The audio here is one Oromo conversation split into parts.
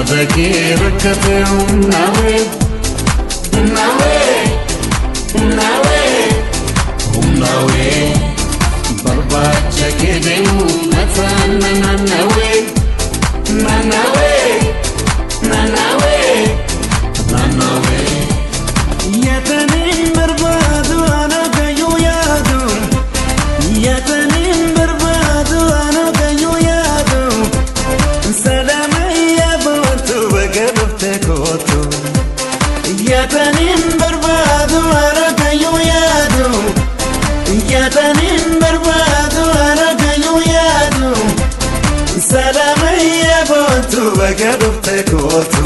yadaki rakate umnawe barbacha kedemu natana nanawe yatanin barbadu ana kayu yadu yatanin barbadu ana kayu yadu salamaya botu bagadufte kotu yatanin barbadu ana kayu yadu yatanin barbadu ana kayu yadu salamaya botu bagadufte kotu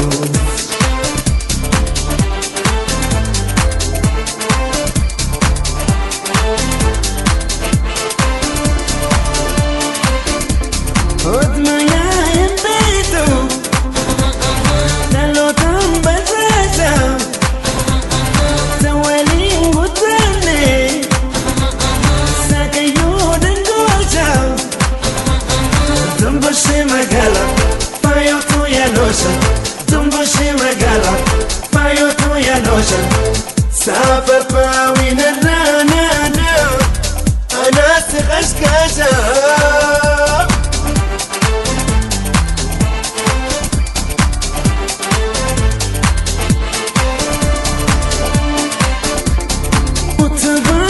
سافر باوين الرانا أنا سغشكاشا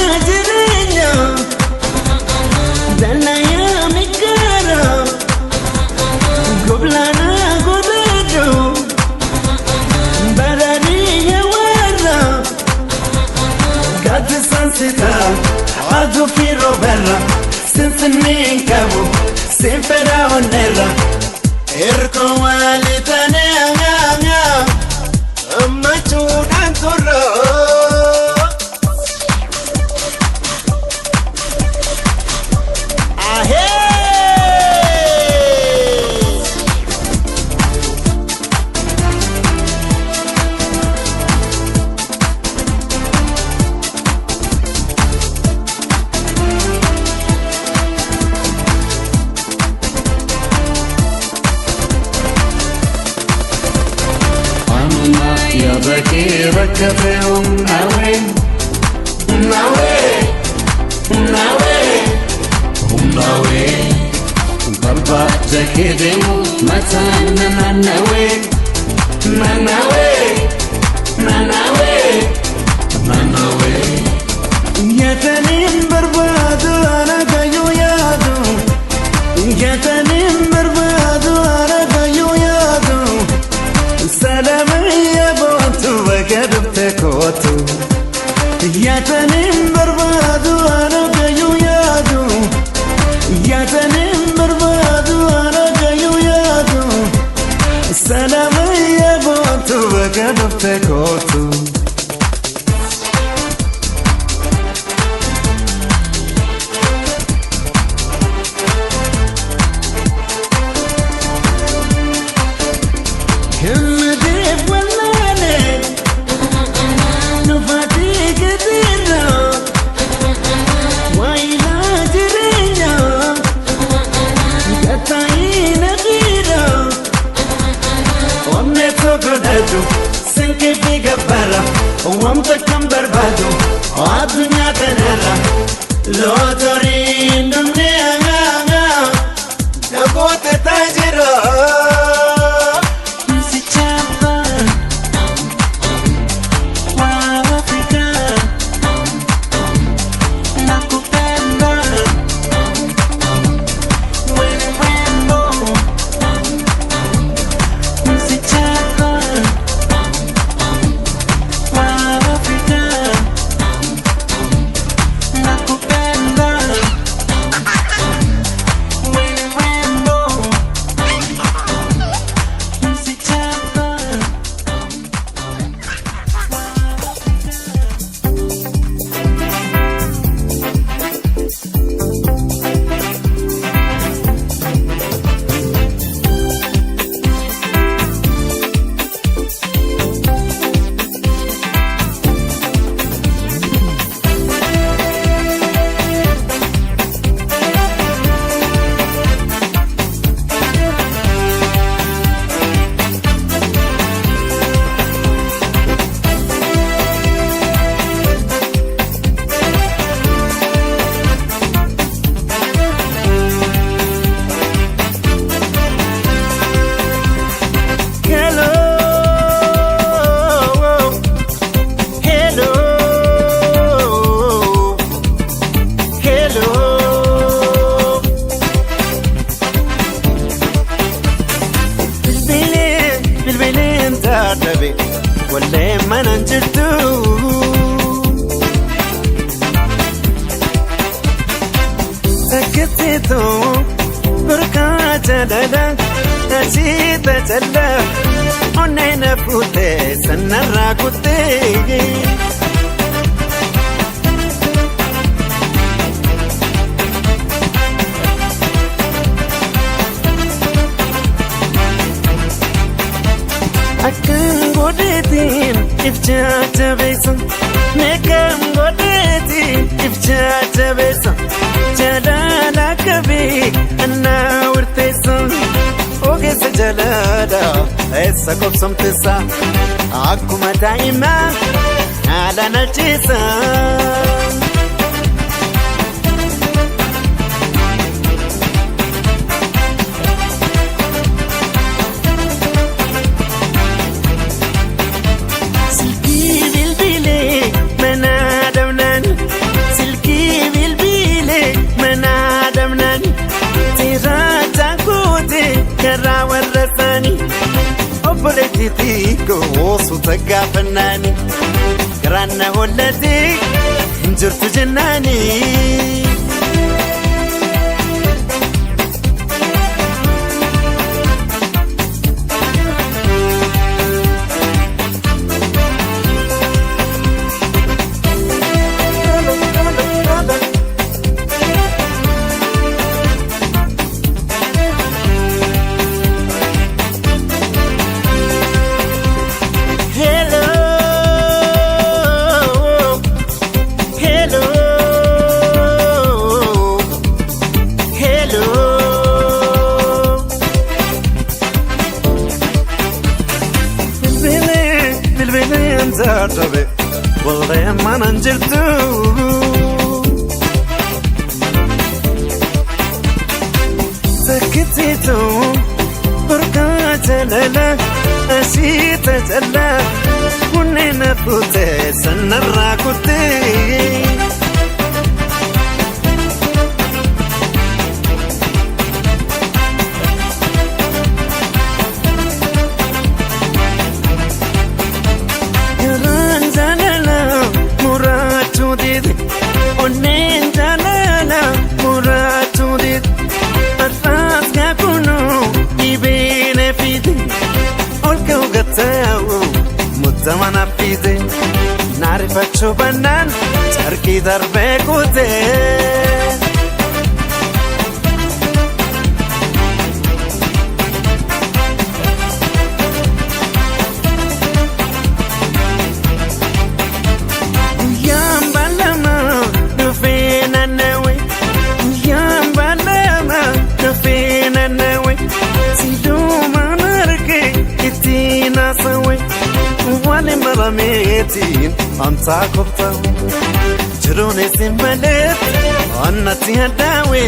وتبادلنا دلنا يا مكارا قبلنا قبلنا عادوا في روبرا سنسنين كابو سنفرا ونرا إركو والدنا أما تشوفان ترى yadaki rakate umnawe barbacha kedemu natana nanawe yatanin barbadu ana kayu yadu yatanin barbadu ana kayu yadu salamaya botu bagadufte kotu yatanin barbadu ana kayu yadu yatanin barbadu ana kayu yadu salamaya botu bagadufte kotu Senke biga bara, wamta kam barbado, adunya tenera, lotorin dunia nga, nabote tajira. zaadabe Walle manan jirtu Sakitito Burka jalala Ajita jalla Onena pute Sanara kute Akan godetin ifcha besan Nekam godetin ifcha besan Jalala kabi anna urtesan Oge se jalala essa kopsam tesa Akkuma daima ala nalchisa Politico osu tagafnani Granna hollati njurtu jannani zaadabe Walle manan jirtu Sakitito Burka jalala Ashita jalla Unena pute Sanara kute Zaman afide Narifacho banan Charki darbe kute Yambalama Dufina nawe Yambalama Dufina nawe Siduma narke Itina sawe Wale malametin anta kopta Jirone simbalet annati hadawe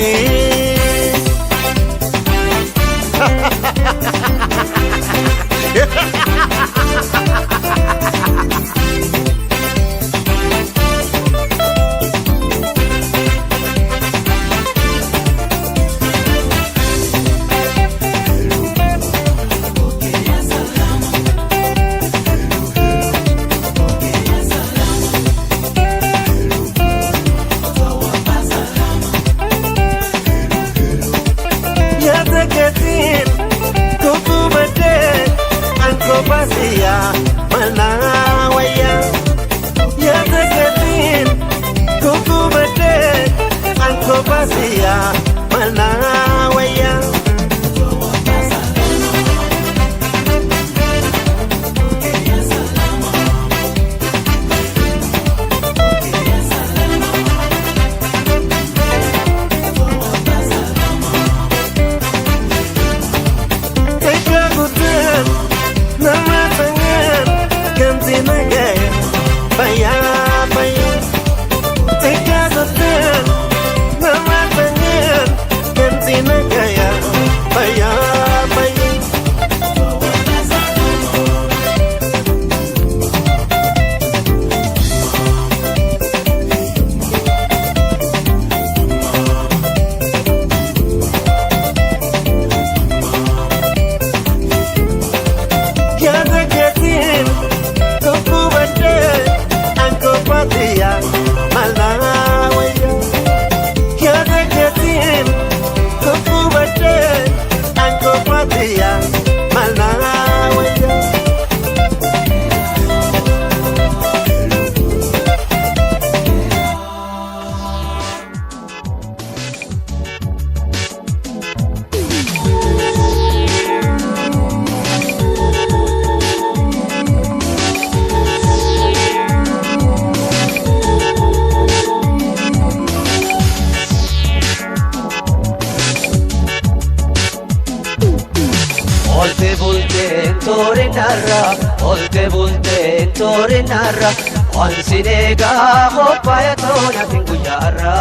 Olte bulte tore narra, olte bulte tore narra, onsinega hoppaya tona tinguyarra.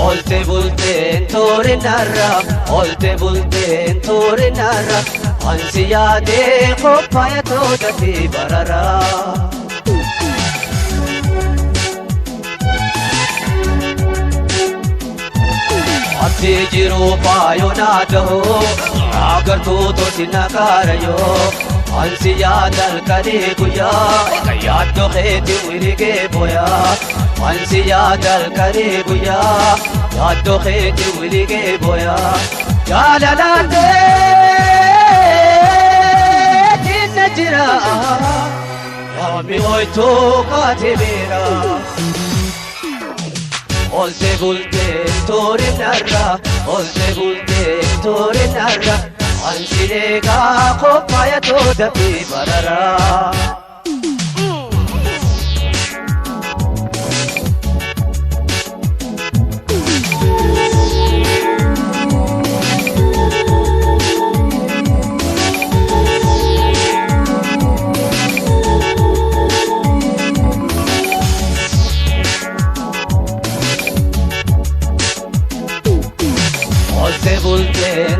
Olte bulte tore narra, olte bulte tore narra, onsiyade hoppaya tona tibarara. Jiru payo nado, agar tu to sinakarayo. Ansiya dal kare guya, yad to kheti wirige boya. Ansiya dal kare guya, yad to kheti wirige boya. Jalalande dinajra, yami oy to katibera. Olte bulte tore narra, olte bulte tore narra, ansilega hoppaya toda tibarara.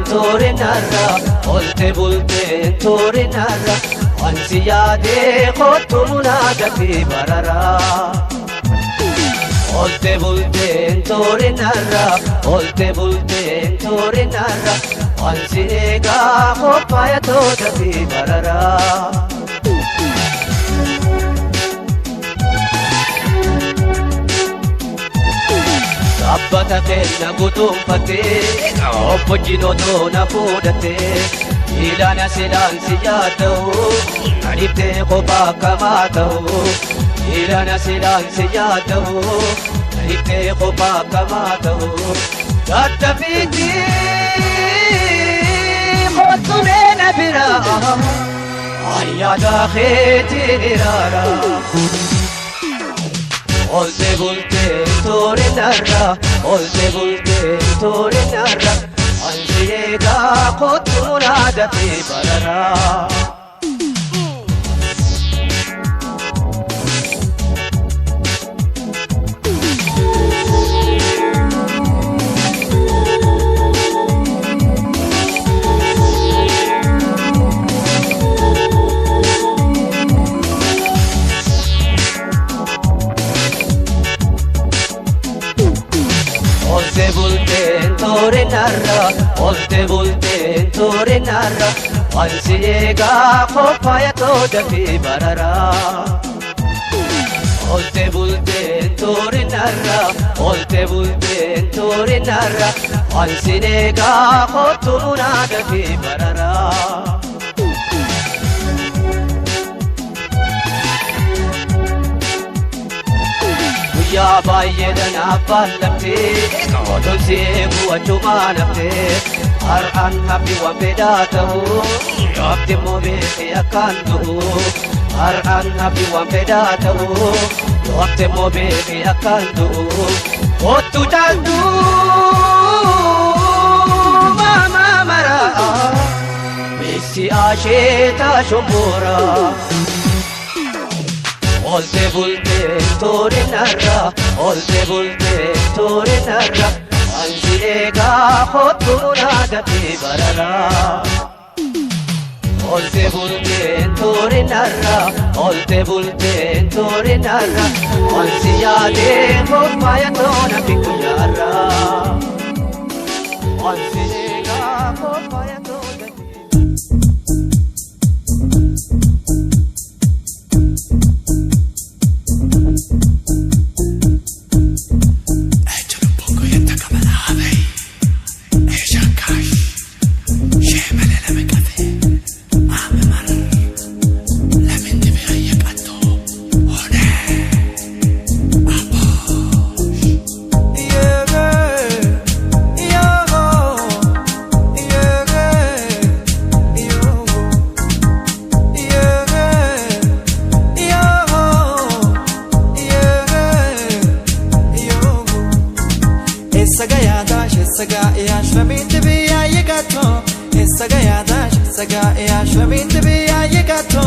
Tore narra, olte bulte tore narra, ansiyade khotuna dati barara. Olte bulte tore narra, olte bulte tore narra, ansiyega hoppaya to dati barara. Abbata kenna gutumpate, obbojino tona fudate. Ilana silansi yaadau, nadibte qofa kamatau. Ilana silansi yaadau, nadibte qofa kamatau. Gattafiti khotumena bira, ayyada kheti irara. Olte bulte tore narra, olte bulte tore narra, ansiyega khotuna dati barara. Tore narra, olte bulte tore narra, ansiyega hoppaya toda tibarara. Olte bulte tore narra, olte bulte tore narra, ansiyega khotuna dati barara. Ya bayyana naballamte, odol seeku achumanamte. Har'an habi wa bedatahu, yabdi mo beeke akanduhu. Har'an habi wa bedatahu, yabdi mo beeke akanduhu. Ottu jaldu mama mara, misi asheta shumura. Olte bulte tore narra, olte bulte tore narra, ansiyega khotuna dati barara. Olte bulte tore narra, olte bulte tore narra, ansiyade hoppaya tona pikuyara. Ansiyega hoppaya tona. Esagayada, Sagaya, Shabin to be a yigato.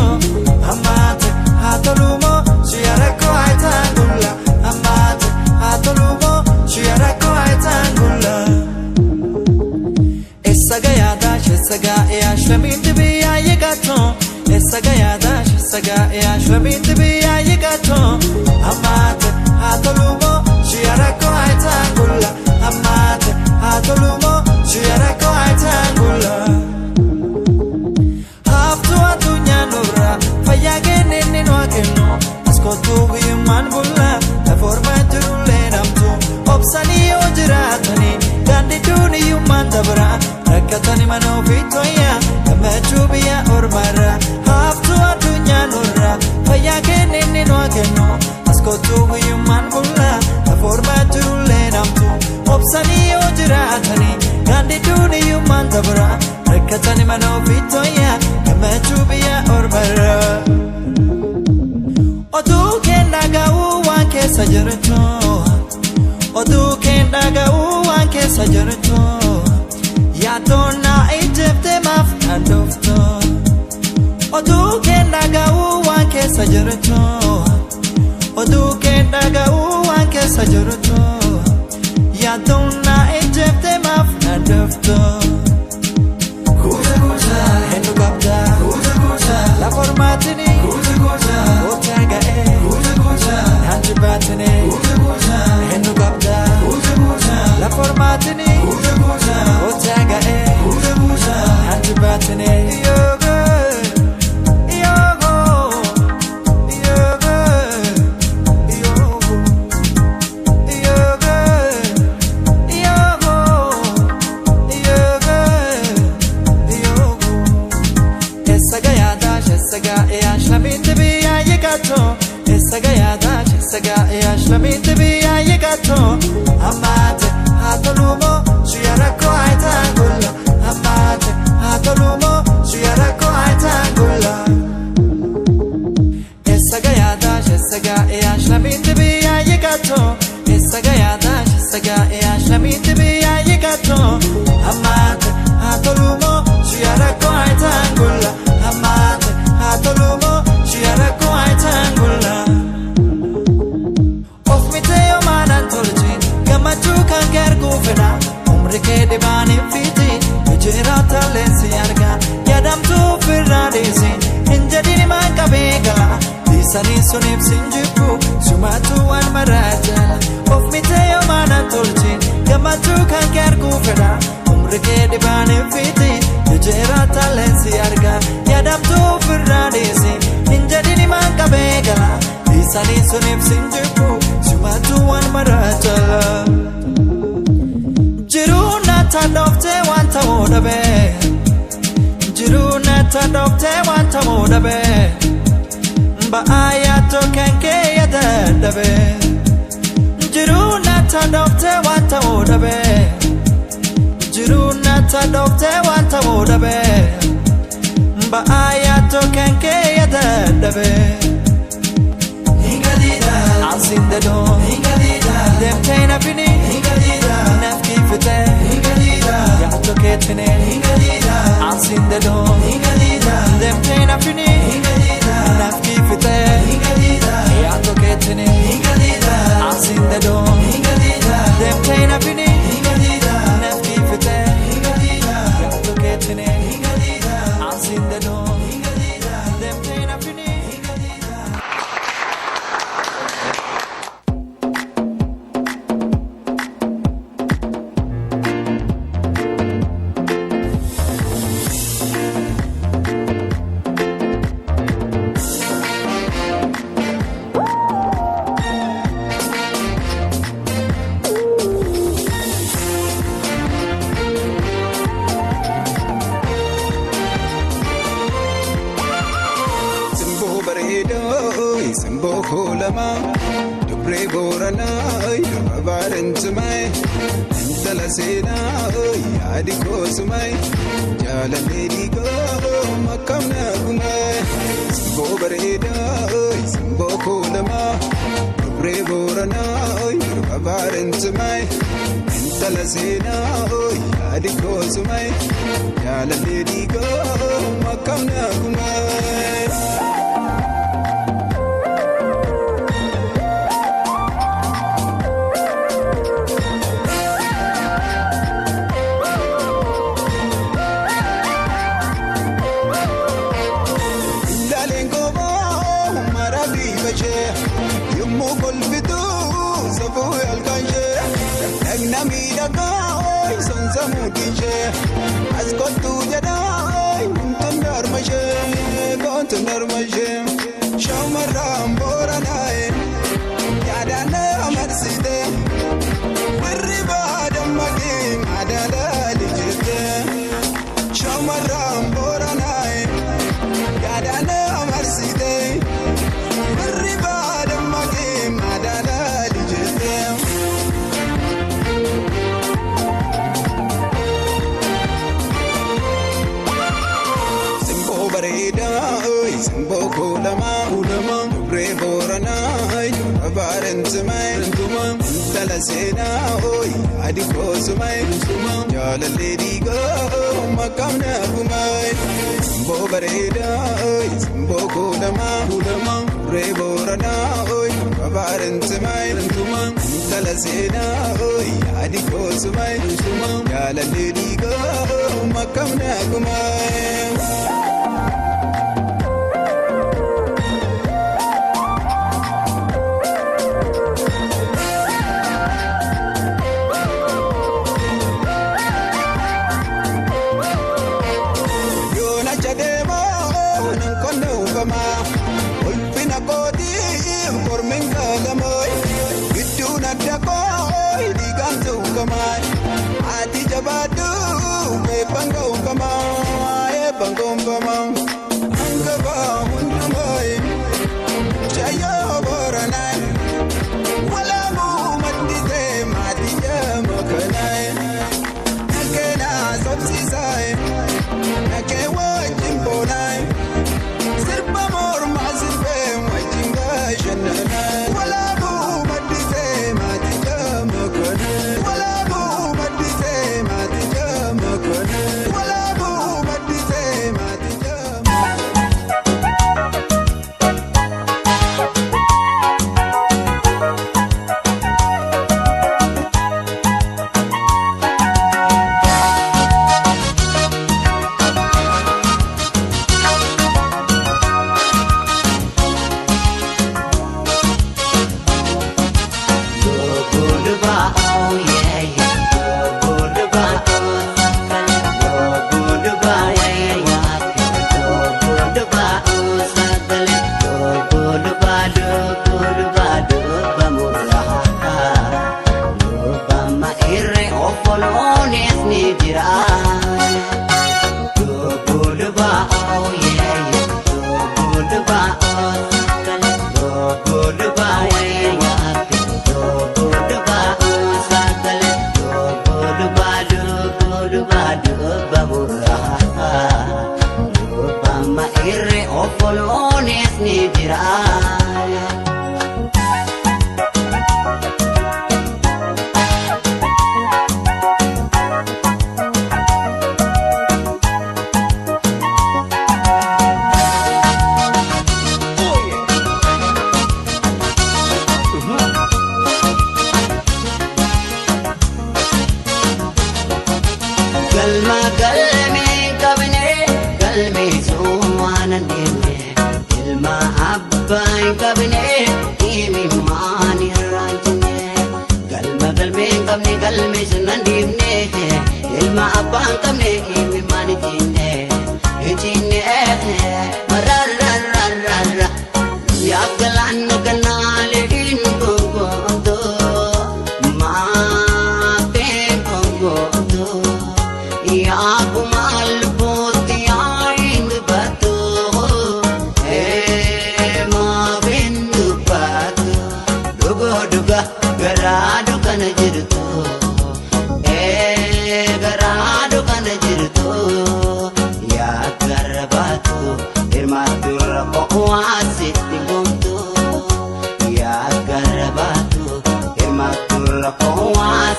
Amat, Hatolumo, Shiarako Aitangula. Amat, Hatolumo, Shiarako Aitangula. Esagayada, Sagaya, Shabin to be a yigato. Esagayada, Sagaya, Shabin to be a yigato. Amat, Hatolumo, Shiarako Aitangula. Amat, Hatolumo, Shiarako Aitangula. Haftu atunya nura, fayagene ninwakeno. Askotu human bulla, la forma turule namtu. Obsani ojiratani, dandi duni human dabra. Rakatani mano vitoya, kamachubiya ormara. Haftu atunya nura, fayagene ninwakeno. Askotu human bulla, la forma turule namtu. Obsani ojiratani, dandi duni human dabra. Rakatani mano vitoya, kamachubiya ormara. Odu kendaga uwanke sajarito. Odu kendaga uwanke sajarito. Yadona Egypte mafna dofto. Odu kendaga uwanke sajarito. Odu kendaga uwanke sajarito. Yadona Egypte mafna dofto. Kuja kuja, henu gabda. Kuja kuja, la formatini. Kuja kuja, otaga Kuja kuja, hanji batini. Kuja kuja, henu gabda. Kuja kuja, la formatini. Kuja kuja, otaga Kuja kuja, hanji batini. Yoga, yoga, yoga, yoga, yoga, yoga, yoga, yoga. Esagayada, Esagaya, Shlamin to be a yigato. Esagayada, Esagaya, Shlamin to be a yigato. Amate, Hatolumo, Shiarako Aitangula. Amate, Hatolumo, Shiarako Aitangula. Esagayada, Esagaya, Shlamin to be a yigato. Esagayada, Esagaya, Shlamin to be a yigato. Amate, Hatolumo, Shiarako Aitangula. Amate, Hatolumo, Shiarako Aitangula. Of me teo manan tolchin, Gamaju kan gergu fena. Umrike divani fiti, Ujirata lensi arga. Yadam tu firradisi, Injadini makabegala. Disani sunip sinjupu, Sumatu an marajala. Of me teo manan tolchin, Gamaju kan gergu fena. Umrike divani fiti, Ujirata lensi arga. Yadam tu firradisi, Injadini makabegala. Disani sunip sinjupu, Sumatu an marajala. Jiruna tadofte wanta modabe. Jiruna tadofte wanta modabe. Ba ayato kenke yadadabe. Jiruna tadofte wanta modabe. Jiruna tadofte wanta modabe. Ba ayato kenke yadadabe. Hingadida, asin the door. Hingadida, them taina fini. Hingadida, nafki fite. Hingadida, yato ketine. Hingadida, asin the door. Hingadida, them taina fini. Hingadida, nafki fite. Hingadida, yato ketine. Hingadida, asin the door. Hingadida, them taina fini. Hingadida, nafki fite. Hingadida, yato ketine. Hingadida, asin the door. Hingadida, them taina fini. Simbo Kolama, Dubre Borana, Barentumai, Intalasena, Adiko Sumai, Jala Lady Go, Makamna Gumai, Simbo Bareda, Simbo Kolama, Dubre Borana, Barentumai, intala seenaa yaadi koosumay jaalallee dhiigoo makkamna kumay. Yommu kolfitu safu alkanje nagnami daga sonsa mudije askotu jada kontunar maje shamaram boranae yadana amarside riba damage adala lijete shamaram boranae yadana amarside riba damage adala lijete. Simbo kulama Dubre borana Abaren tumay Tala sena Adi kosumay Jala lady go Makamna kumay Simbo bareda Simbo kulama Dubre borana Abaren tumay Tala sena Adi kosumay Jala lady go Makamna kumay. Ulfina kodi kormenga gamoy biduna dakoy digantu kamay ati jabadu me pango kamay pangom pamang angaba hundumoy chayo boranay wala mo matite matija makanay nakena sopsisay nakewa jimponay sirpa mor mazirbe wajinga shanana wala bu madite matija makana wala bu madite matija makana wala bu madite matija.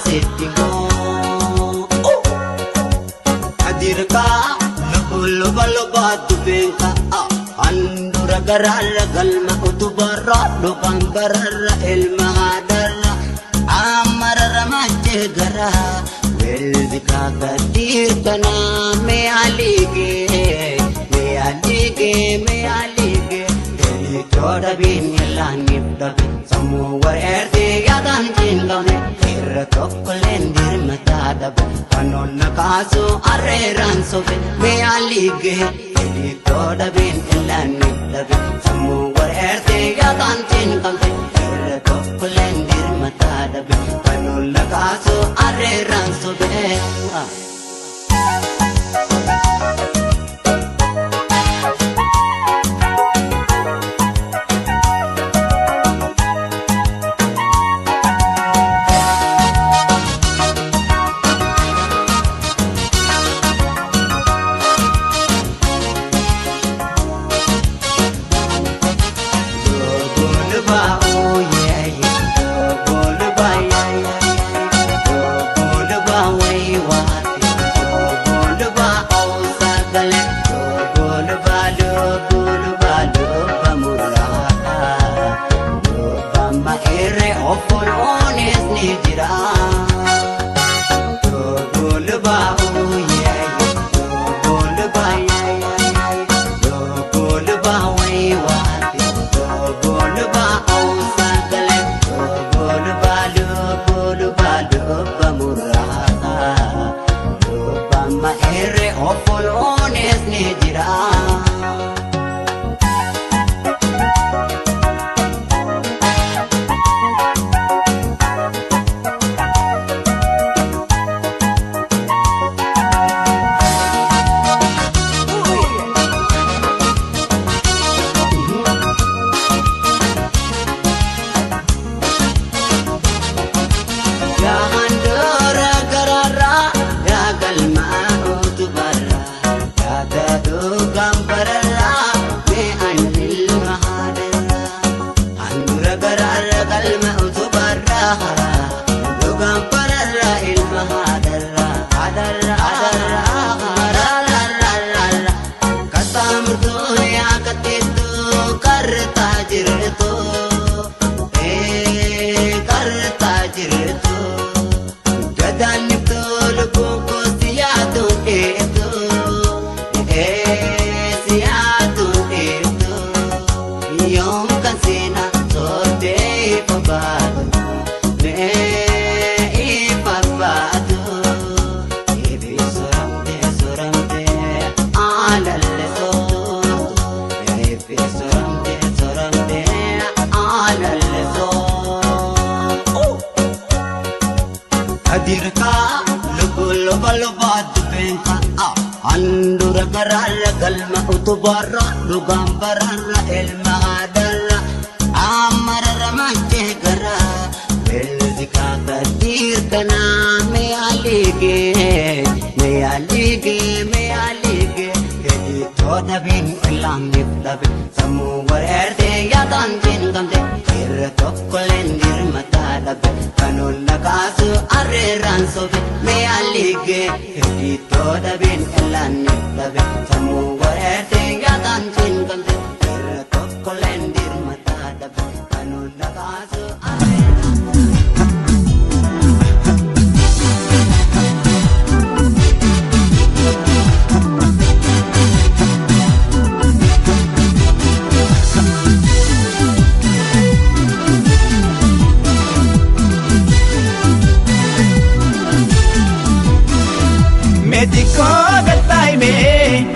Sitting Kadirka luba tubengka andura garara galma utubara dukan barara ilma hadara amarara mache gara welvika kadirka na me alige deli toda bin yalanip dabi samuwar erde yadan jingame irra tokkolen dirmata dabi kanon nakaso arreran sobe me alige deli toda bin yalanip dabi samuwar erde yadan jingame irra tokkolen dirmata dabi kanon nakaso arreran sobe Kadirka luba tubengka andura garara galma utubara dukan barara ilma hadara amarara mache gara welvika kadirka na me alige hedi toda bin ilam nifdabe samuwar erde yadan jingamde irra tokkolen dirmata dabe kanon nakasu arreran sobe me alige hedi toda bin ilam nifdabe samuwar erde yadan jingamde irra tokkolen dirmata dabe kanon nakasu Mediko gatay me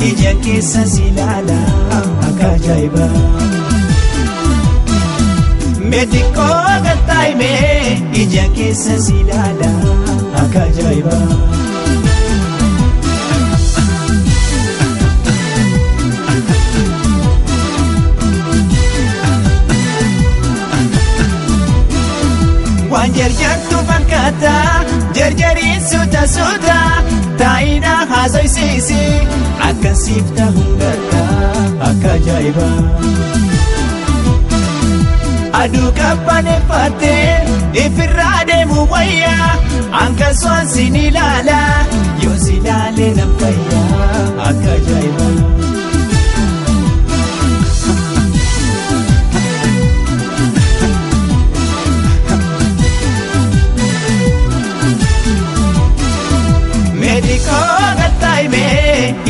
ija kisa silala akajaiba Mediko gatay me ija kisa silala akajaiba Wanjarjar tu bakata jarjari suta taina hazoi sisi akan sifta hundaka akajaiba adu kapane pate ifirade muwaya angka swan sinilala yo silale nampaya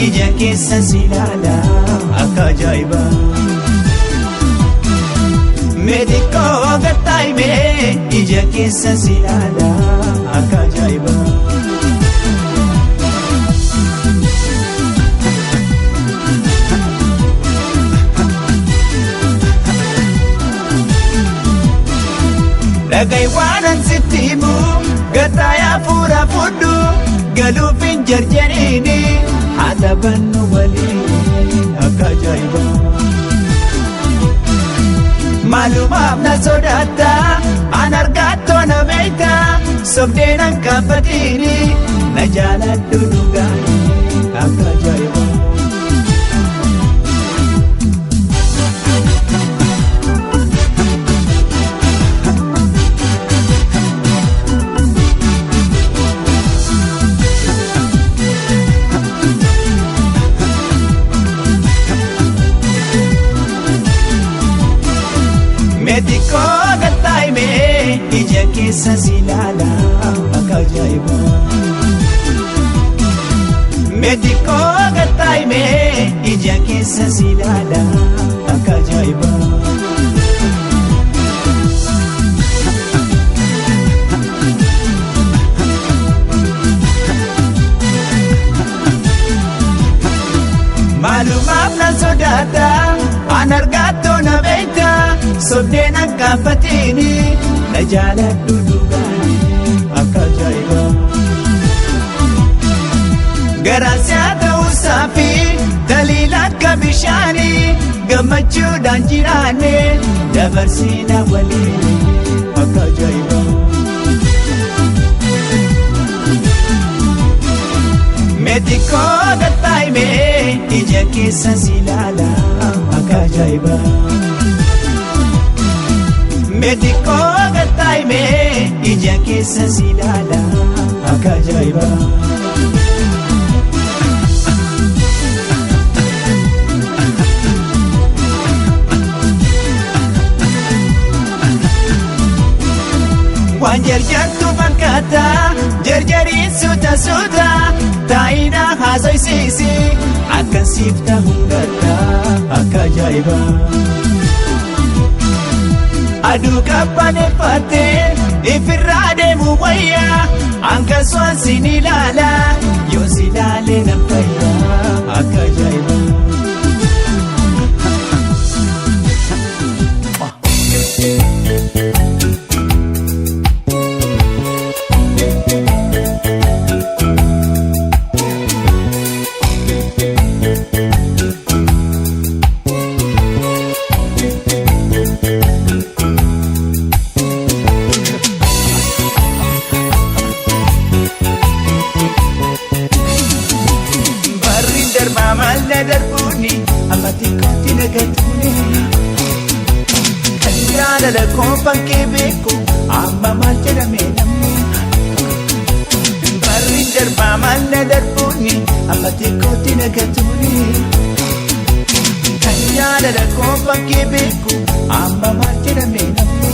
ija keessa si ilaala akka ajaa'iba. Meetikoo gattaa'ime ija keessa si ilaala akka ajaa'iba. Dhagai waanan sitti himu gattaayaa fuura fudhu galuufin jarjariini haala bannu waliin akka ajaa'iba. Maalumaaf na sodaata an argattoo na beekta sobdeen an kaafatiini na jaaladhu dhugaani akka ajaa'iba. Meetikoo gattaa'ime ija keessa si ilaala akka ajaa'iba. Meetikoo gattaa'ime ija keessa si ilaala akka ajaa'iba. Maalumaaf na sodaata an argattoo na beekta sobdeen an kaafatiini na jaaladhu dhugaani akka ajaa'iba. Garaansi haa ta'uusaa fi daliila akka bishaani gammachuudhaan jiraanne dabarsiina waliin akka ajaa'iba. Meetikoo gattaa'ime ija keessa si ilaala akka ajaa'iba. Meetikoo gattaa'ime ija keessa si ilaala akka ajaa'iba. Waan jarjartu fakkaata jarjariin suuta taa'ina haasoysiisi akkan siif ta'uun gadda akka ajaa'iba. Aduu qabbaneeffattee ifirraa deemu wayyaa akkasumas sin ilaala yoo si ilaalee nan fayya akka ajaa'iba. Malna darbuni amati koti nagatuni kanjala la kompan kebeko amma malchana menamni barri darba malna darbuni amati koti nagatuni kanjala la kompan kebeko amma malchana menamni.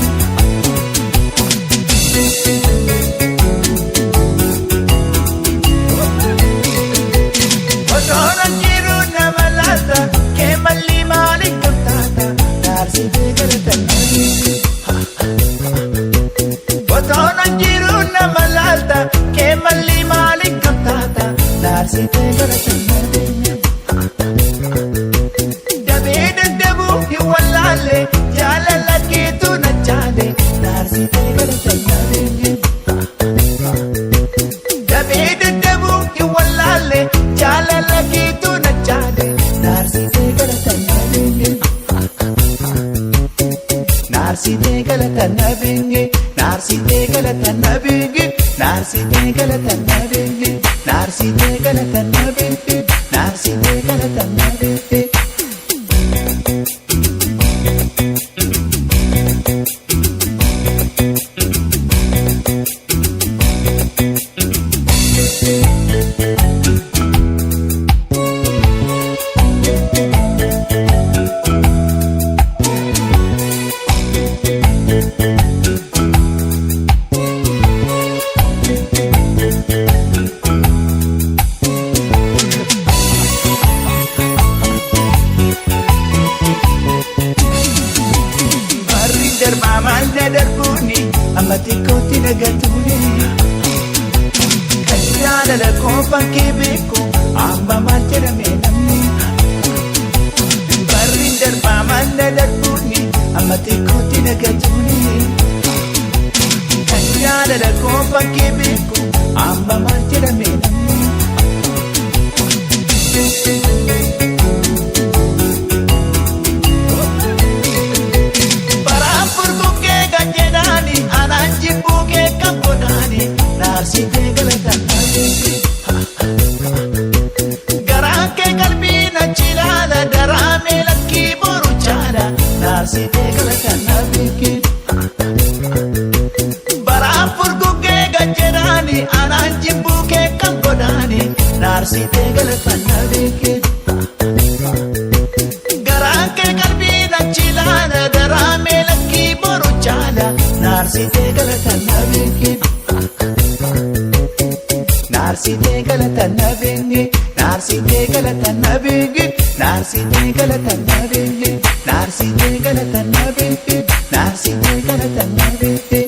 Ke malli maalik gamtaata daarsitee galatannabi. Otoonan jiru nama laalta ke malli maalik gamtaata daarsitee galatannabi. Dabee daddabuu hin wallaalle jaalala keetu na chaale daarsitee galatannabi. Dabee daddabuu hin wallaalle jaalala keetu na chaale. Narsitee galatannabi. Narsitee galatannabi. Narsitee galatannabi. Narsitee galatannabi. Narsitee galatannabi. Narsitee galatannabi. nagatuni kan jaalala qofaan kee beeku amma maal jedhame namni barriin darbaa maalla darbuuni amma xiqqootti nagatuni kan jaalala qofaan kee beeku amma maal jedhame namni Narsite galata Garake kalbina chilala darame lakki boruchala Narsite galata nabiki Barafur guge gajerani ananji buke kamkodani Narsite galata nabiki Garake kalbina chilala darame lakki boruchala Narsite galata nabiki Narsite galata nabingi Narsite galata nabingi Narsite galata nabingi Narsite galata nabingi Narsite galata nabingi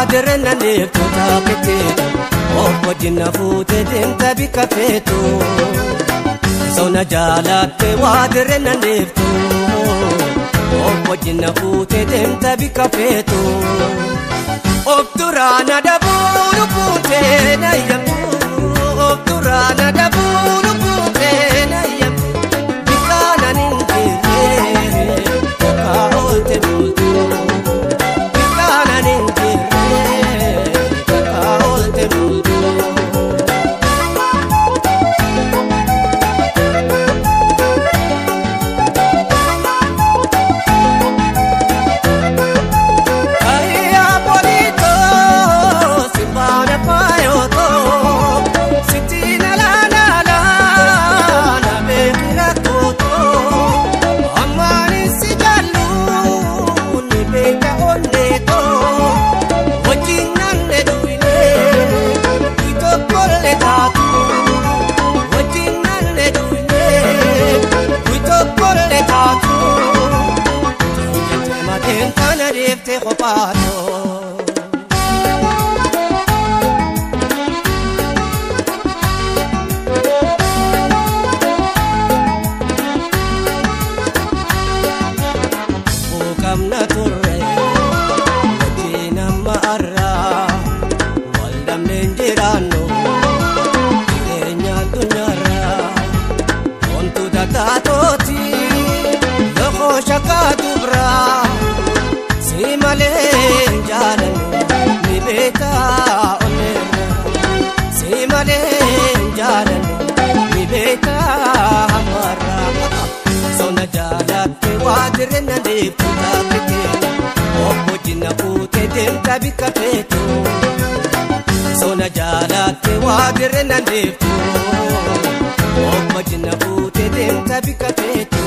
wadirna liftu taakiteetu wajjina fuute deemta bika feetu sona jaalatte wadirna liftu wajjina fuute deemta bika feetu obduraana dabuunu fuute nayyamtu obduraana dabuunu fuute nayyamtu bikaana ninjirre takkaa oolte bultu wadirna liftu taakiteetu wajjina fuute deemta bika feetu sona jaalatte wadirna liftu wajjina fuute deemta bika feetu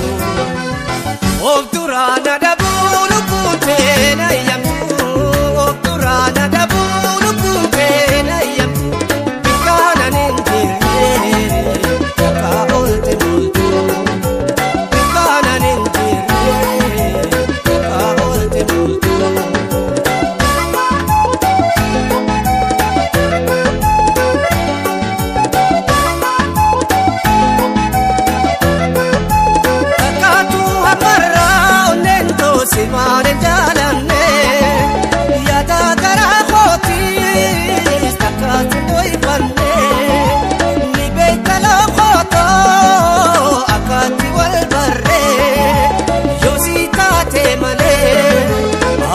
obduraana dabuunu fuute nayyamtu obduraana dabuunu fuute nayyamtu bikaana ninjirre takkaa oolte bultu simane jalanne yada gara khoti istakat doi banne ni beitala khoto akati wal barre yosita te male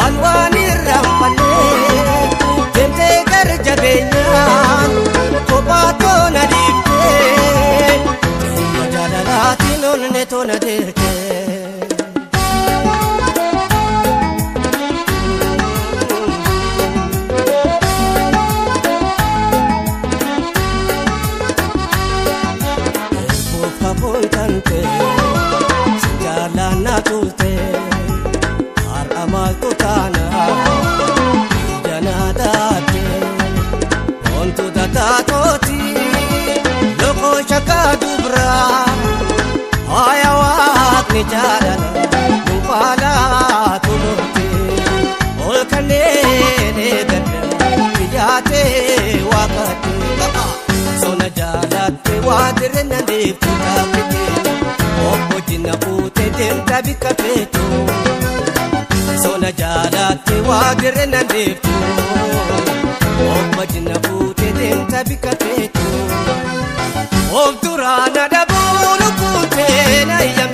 anwani rampane temte gar jabenya kobato nadite jalalati non ne tona dete Sijalana tulte har amal tutana jana date ontu data toti loko shaka dubra ayawat ni jalana upala tuluti olkane ne gadda kijate wakati sona jalatte wadirna liftu taakiteetu wajjina fuute deemta bika feetu sona jaalatte wadirna liftu wajjina fuute deemta bika feetu obduraana dabuunu fuute nayyamtu